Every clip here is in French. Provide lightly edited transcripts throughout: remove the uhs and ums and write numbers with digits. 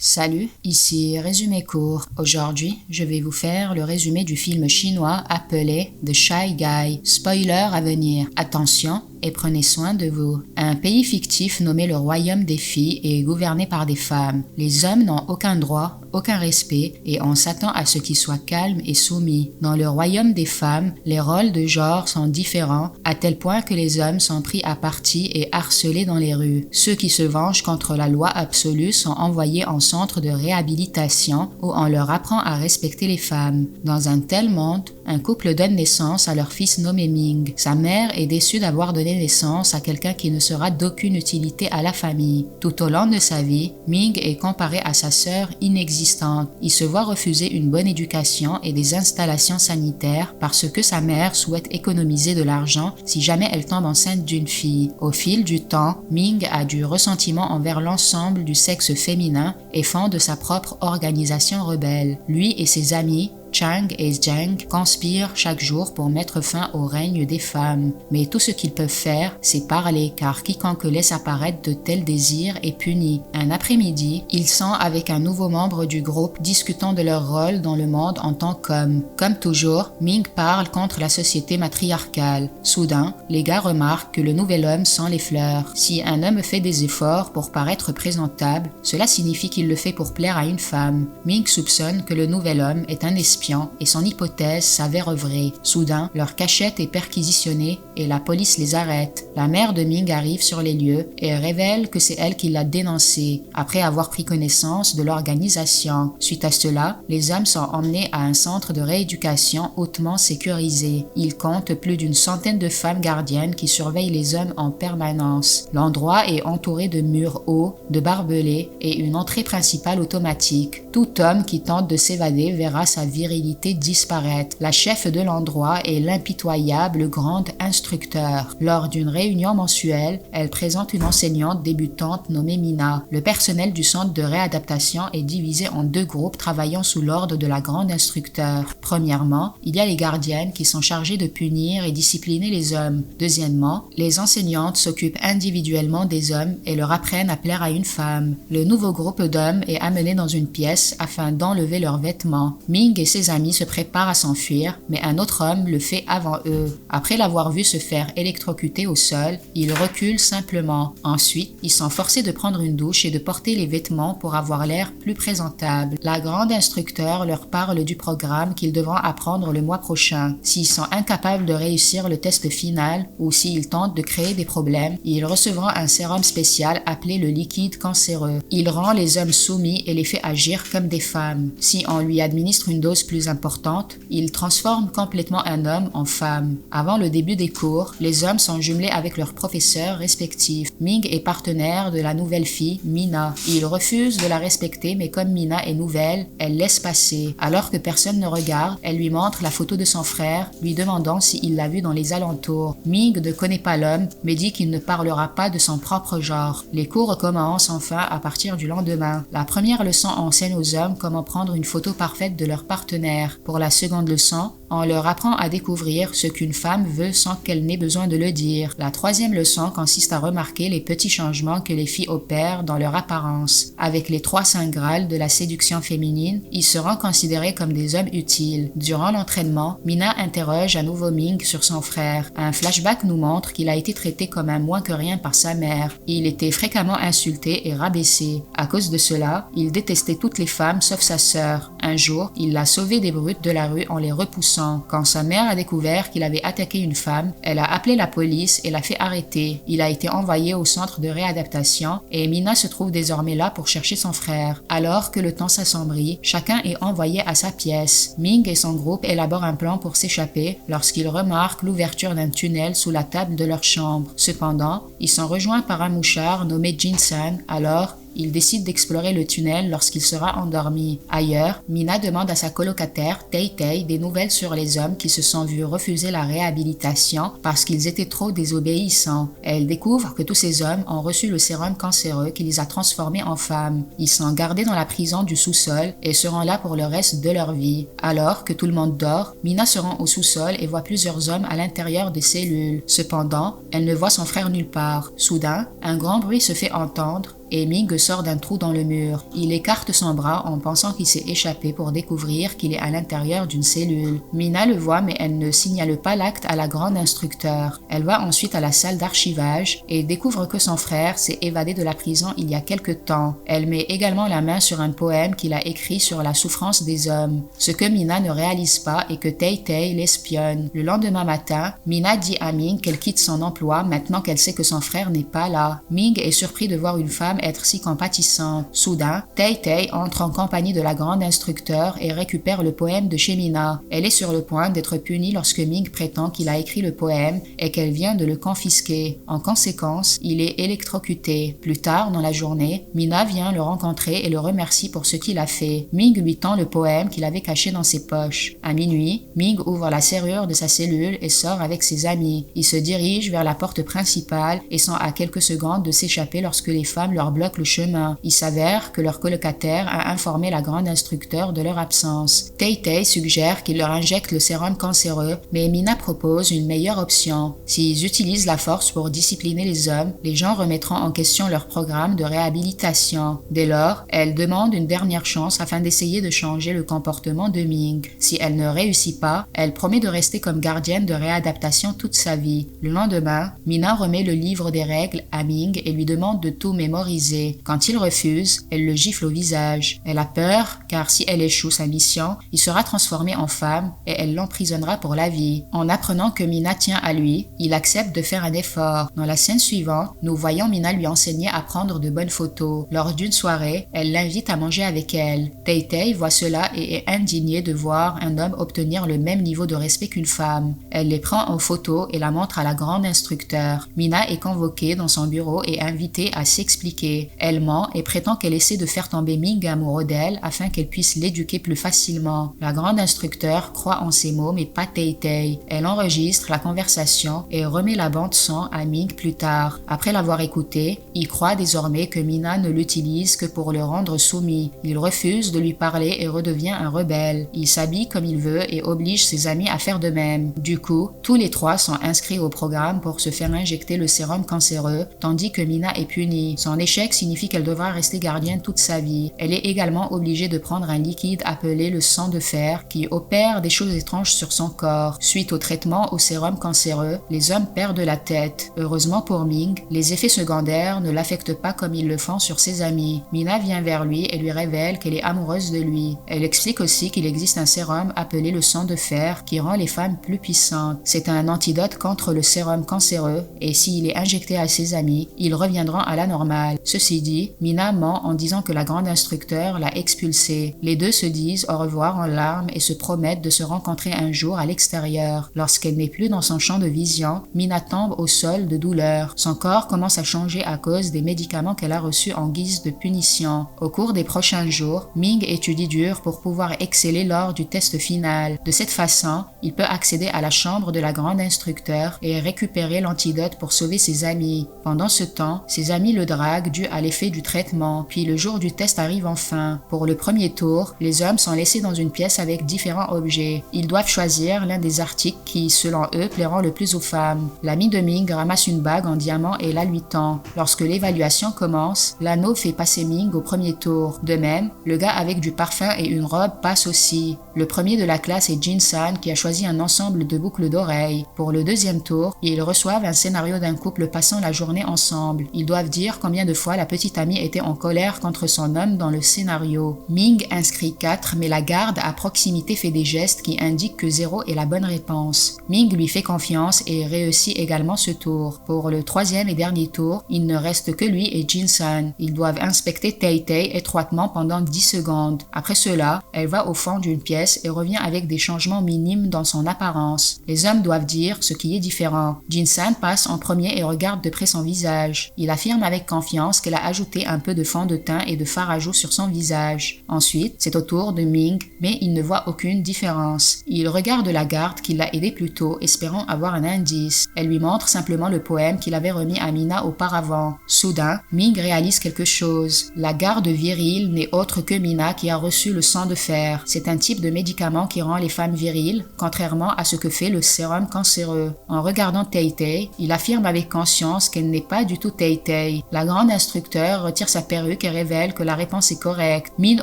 Salut, ici Résumé court. Aujourd'hui, je vais vous faire le résumé du film chinois appelé The Shy Guy. Spoiler à venir. Attention et prenez soin de vous. Un pays fictif nommé le Royaume des filles est gouverné par des femmes. Les hommes n'ont aucun droit, aucun respect et on s'attend à ce qu'ils soient calmes et soumis. Dans le Royaume des femmes, les rôles de genre sont différents à tel point que les hommes sont pris à partie et harcelés dans les rues. Ceux qui se vengent contre la loi absolue sont envoyés en centre de réhabilitation où on leur apprend à respecter les femmes. Dans un tel monde, un couple donne naissance à leur fils nommé Ming. Sa mère est déçue d'avoir donné naissance à quelqu'un qui ne sera d'aucune utilité à la famille. Tout au long de sa vie, Ming est comparé à sa sœur inexistante. Il se voit refuser une bonne éducation et des installations sanitaires parce que sa mère souhaite économiser de l'argent si jamais elle tombe enceinte d'une fille. Au fil du temps, Ming a du ressentiment envers l'ensemble du sexe féminin et fonde sa propre organisation rebelle. Lui et ses amis, Chang et Zhang conspirent chaque jour pour mettre fin au règne des femmes. Mais tout ce qu'ils peuvent faire, c'est parler, car quiconque laisse apparaître de tels désirs est puni. Un après-midi, ils sont avec un nouveau membre du groupe discutant de leur rôle dans le monde en tant qu'hommes. Comme toujours, Ming parle contre la société matriarcale. Soudain, les gars remarquent que le nouvel homme sent les fleurs. Si un homme fait des efforts pour paraître présentable, cela signifie qu'il le fait pour plaire à une femme. Ming soupçonne que le nouvel homme est un espion et son hypothèse s'avère vraie. Soudain, leur cachette est perquisitionnée et la police les arrête. La mère de Ming arrive sur les lieux et révèle que c'est elle qui l'a dénoncé après avoir pris connaissance de l'organisation. Suite à cela, les hommes sont emmenés à un centre de rééducation hautement sécurisé. Il compte plus d'une centaine de femmes gardiennes qui surveillent les hommes en permanence. L'endroit est entouré de murs hauts, de barbelés et une entrée principale automatique. Tout homme qui tente de s'évader verra sa virilité disparaître. La chef de l'endroit est l'impitoyable grande instructeur. Lors d'une réunion mensuelle, elle présente une enseignante débutante nommée Mina. Le personnel du centre de réadaptation est divisé en deux groupes travaillant sous l'ordre de la grande instructeur. Premièrement, il y a les gardiennes qui sont chargées de punir et discipliner les hommes. Deuxièmement, les enseignantes s'occupent individuellement des hommes et leur apprennent à plaire à une femme. Le nouveau groupe d'hommes est amené dans une pièce afin d'enlever leurs vêtements. Ming et ses amis se préparent à s'enfuir, mais un autre homme le fait avant eux. Après l'avoir vu se faire électrocuter au sol, ils reculent simplement. Ensuite, ils sont forcés de prendre une douche et de porter les vêtements pour avoir l'air plus présentable. La grande instructeur leur parle du programme qu'ils devront apprendre le mois prochain. S'ils sont incapables de réussir le test final ou s'ils tentent de créer des problèmes, ils recevront un sérum spécial appelé le liquide cancéreux. Il rend les hommes soumis et les fait agir comme des femmes. Si on lui administre une dose plus importante, il transforme complètement un homme en femme. Avant le début des cours, les hommes sont jumelés avec leurs professeurs respectifs. Ming est partenaire de la nouvelle fille, Mina. Il refuse de la respecter, mais comme Mina est nouvelle, elle laisse passer. Alors que personne ne regarde, elle lui montre la photo de son frère, lui demandant s'il l'a vu dans les alentours. Ming ne connaît pas l'homme, mais dit qu'il ne parlera pas de son propre genre. Les cours recommencent enfin à partir du lendemain. La première leçon enseigne aux hommes comment prendre une photo parfaite de leur partenaire. Pour la seconde leçon, on leur apprend à découvrir ce qu'une femme veut sans qu'elle n'ait besoin de le dire. La troisième leçon consiste à remarquer les petits changements que les filles opèrent dans leur apparence. Avec les 3 saints grâles de la séduction féminine, ils seront considérés comme des hommes utiles. Durant l'entraînement, Mina interroge à nouveau Ming sur son frère. Un flashback nous montre qu'il a été traité comme un moins que rien par sa mère. Il était fréquemment insulté et rabaissé. À cause de cela, il détestait toutes les femmes sauf sa sœur. Un jour, il l'a sauvé des brutes de la rue en les repoussant. Quand sa mère a découvert qu'il avait attaqué une femme, elle a appelé la police et l'a fait arrêter. Il a été envoyé au centre de réadaptation et Mina se trouve désormais là pour chercher son frère. Alors que le temps s'assombrit, chacun est envoyé à sa pièce. Ming et son groupe élaborent un plan pour s'échapper lorsqu'ils remarquent l'ouverture d'un tunnel sous la table de leur chambre. Cependant, ils sont rejoints par un mouchard nommé Jin-san. Alors, il décide d'explorer le tunnel lorsqu'il sera endormi. Ailleurs, Mina demande à sa colocataire, Tei-Tei, des nouvelles sur les hommes qui se sont vus refuser la réhabilitation parce qu'ils étaient trop désobéissants. Elle découvre que tous ces hommes ont reçu le sérum cancéreux qui les a transformés en femmes. Ils sont gardés dans la prison du sous-sol et seront là pour le reste de leur vie. Alors que tout le monde dort, Mina se rend au sous-sol et voit plusieurs hommes à l'intérieur des cellules. Cependant, elle ne voit son frère nulle part. Soudain, un grand bruit se fait entendre et Ming sort d'un trou dans le mur. Il écarte son bras en pensant qu'il s'est échappé pour découvrir qu'il est à l'intérieur d'une cellule. Mina le voit mais elle ne signale pas l'acte à la grande instructeur. Elle va ensuite à la salle d'archivage et découvre que son frère s'est évadé de la prison il y a quelque temps. Elle met également la main sur un poème qu'il a écrit sur la souffrance des hommes. Ce que Mina ne réalise pas est que Tay-Tay l'espionne. Le lendemain matin, Mina dit à Ming qu'elle quitte son emploi maintenant qu'elle sait que son frère n'est pas là. Ming est surpris de voir une femme être si compatissante. Soudain, Tay-Tay entre en compagnie de la grande instructeur et récupère le poème de chez Mina. Elle est sur le point d'être punie lorsque Ming prétend qu'il a écrit le poème et qu'elle vient de le confisquer. En conséquence, il est électrocuté. Plus tard dans la journée, Mina vient le rencontrer et le remercie pour ce qu'il a fait. Ming lui tend le poème qu'il avait caché dans ses poches. À minuit, Ming ouvre la serrure de sa cellule et sort avec ses amis. Ils se dirigent vers la porte principale et sont à quelques secondes de s'échapper lorsque les femmes leur bloquent le chemin. Il s'avère que leur colocataire a informé la grande instructeur de leur absence. Tay-Tay suggère qu'il leur injecte le sérum cancéreux, mais Mina propose une meilleure option. S'ils utilisent la force pour discipliner les hommes, les gens remettront en question leur programme de réhabilitation. Dès lors, elle demande une dernière chance afin d'essayer de changer le comportement de Ming. Si elle ne réussit pas, elle promet de rester comme gardienne de réadaptation toute sa vie. Le lendemain, Mina remet le livre des règles à Ming et lui demande de tout mémoriser. Quand il refuse, elle le gifle au visage. Elle a peur car si elle échoue sa mission, il sera transformé en femme et elle l'emprisonnera pour la vie. En apprenant que Mina tient à lui, il accepte de faire un effort. Dans la scène suivante, nous voyons Mina lui enseigner à prendre de bonnes photos. Lors d'une soirée, elle l'invite à manger avec elle. Tay-Tay voit cela et est indignée de voir un homme obtenir le même niveau de respect qu'une femme. Elle les prend en photo et la montre à la grande instructeur. Mina est convoquée dans son bureau et invitée à s'expliquer. Elle ment et prétend qu'elle essaie de faire tomber Ming amoureux d'elle afin qu'elle puisse l'éduquer plus facilement. La grande instructeur croit en ses mots mais pas Tay-Tay. Elle enregistre la conversation et remet la bande son à Ming plus tard. Après l'avoir écouté, il croit désormais que Mina ne l'utilise que pour le rendre soumis. Il refuse de lui parler et redevient un rebelle. Il s'habille comme il veut et oblige ses amis à faire de même. Du coup, tous les trois sont inscrits au programme pour se faire injecter le sérum cancéreux, tandis que Mina est punie. Son échec signifie qu'elle devra rester gardienne toute sa vie. Elle est également obligée de prendre un liquide appelé le sang de fer qui opère des choses étranges sur son corps. Suite au traitement au sérum cancéreux, les hommes perdent la tête. Heureusement pour Ming, les effets secondaires ne l'affectent pas comme ils le font sur ses amis. Mina vient vers lui et lui révèle qu'elle est amoureuse de lui. Elle explique aussi qu'il existe un sérum appelé le sang de fer qui rend les femmes plus puissantes. C'est un antidote contre le sérum cancéreux et s'il est injecté à ses amis, ils reviendront à la normale. Ceci dit, Mina ment en disant que la grande instructeur l'a expulsée. Les deux se disent au revoir en larmes et se promettent de se rencontrer un jour à l'extérieur. Lorsqu'elle n'est plus dans son champ de vision, Mina tombe au sol de douleur. Son corps commence à changer à cause des médicaments qu'elle a reçus en guise de punition. Au cours des prochains jours, Ming étudie dur pour pouvoir exceller lors du test final. De cette façon, il peut accéder à la chambre de la grande instructeur et récupérer l'antidote pour sauver ses amis. Pendant ce temps, ses amis le draguent dû à l'effet du traitement, puis le jour du test arrive enfin. Pour le premier tour, les hommes sont laissés dans une pièce avec différents objets. Ils doivent choisir l'un des articles qui, selon eux, plairont le plus aux femmes. L'ami de Ming ramasse une bague en diamant et la lui tend. Lorsque l'évaluation commence, l'anneau fait passer Ming au premier tour. De même, le gars avec du parfum et une robe passe aussi. Le premier de la classe est Jin-san qui a choisi un ensemble de boucles d'oreilles. Pour le deuxième tour, ils reçoivent un scénario d'un couple passant la journée ensemble. Ils doivent dire combien de fois la petite amie était en colère contre son homme dans le scénario. Ming inscrit 4, mais la garde à proximité fait des gestes qui indiquent que 0 est la bonne réponse. Ming lui fait confiance et réussit également ce tour. Pour le troisième et dernier tour, il ne reste que lui et Jin-san. Ils doivent inspecter Tay-Tay étroitement pendant 10 secondes. Après cela, elle va au fond d'une pièce et revient avec des changements minimes dans son apparence. Les hommes doivent dire ce qui est différent. Jin-san passe en premier et regarde de près son visage. Il affirme avec confiance qu'elle a ajouté un peu de fond de teint et de fard à joues sur son visage. Ensuite, c'est au tour de Ming, mais il ne voit aucune différence. Il regarde la garde qui l'a aidé plus tôt, espérant avoir un indice. Elle lui montre simplement le poème qu'il avait remis à Mina auparavant. Soudain, Ming réalise quelque chose. La garde virile n'est autre que Mina qui a reçu le sang de fer. C'est un type de médicament qui rend les femmes viriles, contrairement à ce que fait le sérum cancéreux. En regardant Tay-Tay, il affirme avec conscience qu'elle n'est pas du tout Tay-Tay. La grande l'instructeur retire sa perruque et révèle que la réponse est correcte. Min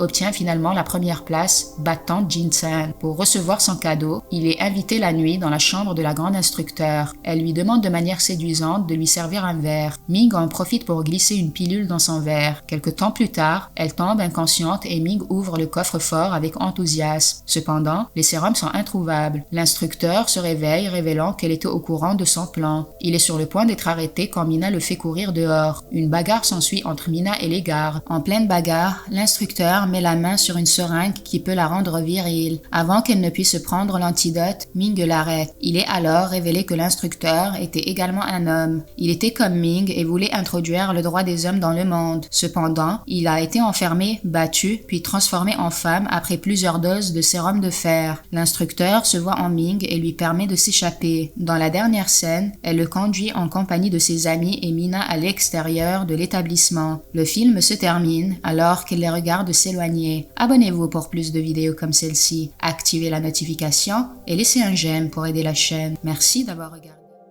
obtient finalement la première place, battant Jin-san. Pour recevoir son cadeau, il est invité la nuit dans la chambre de la grande instructeur. Elle lui demande de manière séduisante de lui servir un verre. Ming en profite pour glisser une pilule dans son verre. Quelque temps plus tard, elle tombe inconsciente et Ming ouvre le coffre-fort avec enthousiasme. Cependant, les sérums sont introuvables. L'instructeur se réveille, révélant qu'elle était au courant de son plan. Il est sur le point d'être arrêté quand Mina le fait courir dehors. Une bagarre s'ensuit entre Mina et les gardes. En pleine bagarre, l'instructeur met la main sur une seringue qui peut la rendre virile. Avant qu'elle ne puisse prendre l'antidote, Ming l'arrête. Il est alors révélé que l'instructeur était également un homme. Il était comme Ming et voulait introduire le droit des hommes dans le monde. Cependant, il a été enfermé, battu, puis transformé en femme après plusieurs doses de sérum de fer. L'instructeur se voit en Ming et lui permet de s'échapper. Dans la dernière scène, elle le conduit en compagnie de ses amis et Mina à l'extérieur de l'établissement. Le film se termine alors qu'elle les regarde s'éloigner. Abonnez-vous pour plus de vidéos comme celle-ci, activez la notification et laissez un j'aime pour aider la chaîne. Merci d'avoir regardé.